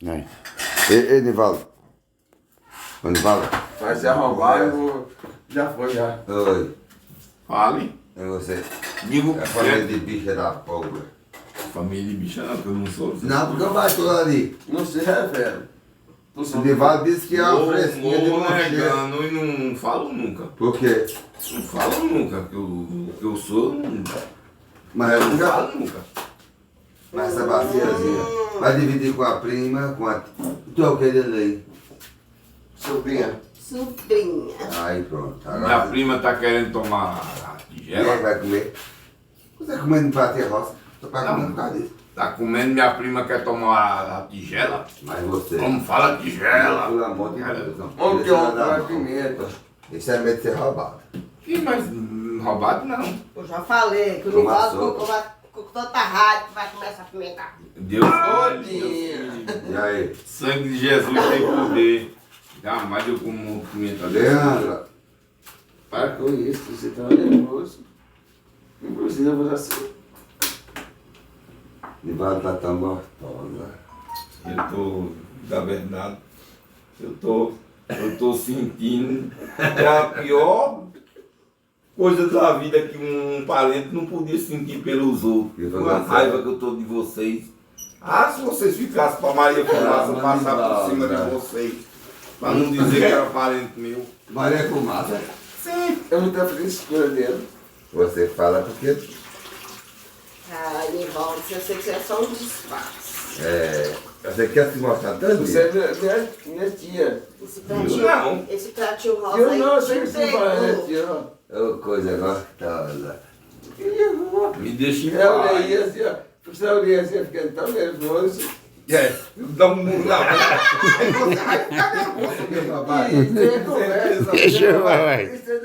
Aí. Ei, Nivaldo. Ô, Nivaldo. Vai se arrombar, eu vou... Já foi, já. Oi. Fale. É você. Digo É a família de bicha da porra. Família de bicha não, que eu não sou. Não, porque eu bato lá ali. Não se revela. O Nivaldo disse que é uma fresquinha de Vou mochila. negando e não falo nunca. Por quê? Não falo nunca, que eu sou, não Mas eu já... falo nunca. Mas essa baciazinha. Vai dividir com a prima, com a... Tu é o que dele aí? Sobrinha. Sobrinha. Aí pronto. Minha Agora prima tá querendo tomar a quem tigela. vai comer? Você comendo prato roça? Tô pra comer por causa disso. Tá comendo, minha prima quer tomar a tigela. Mas você... Como fala tigela? Pelo amor de Deus. não. Onde que Deixa eu ela dar vai mão. pimenta? Isso é medo de ser roubado. Ih, mas roubado não. Eu já falei que o Toma Nivaldo sopa. com tanta raiva que vai começar a pimentar. Deus, Todinha. E aí? sangue de Jesus tem poder. Jamais eu como pimenta dessa. Leandro. Para com isso, você tá nervoso. Não precisa fazer assim. Nivaldo tá tão gostosa. Eu tô, da verdade, eu tô sentindo que a pior coisa da vida que um parente não podia sentir pelos outros. Com a raiva que eu tô de vocês. Ah, se vocês ficassem pra Maria Fumaça passar por cima de vocês. Pra não dizer que era parente meu. Maria Fumaça. Sim. Eu não tenho frescura dele. Você fala porque... Ah, Nivaldo, eu sei que você é só um disfarce. Você quer se mostrar tanto? Você é minha tia. Esse pratinho rosa Eu aí não sei te se você fala, pegou. tia. Ô, coisa gostosa. Me deixa em Eu paz. olhei assim, ó. Você olhei assim, eu fiquei tão nervoso. Dá um murro na boca. Aí você vai ficar nervoso, meu papai. Isso é conversa. Deixa eu, vai. Isso é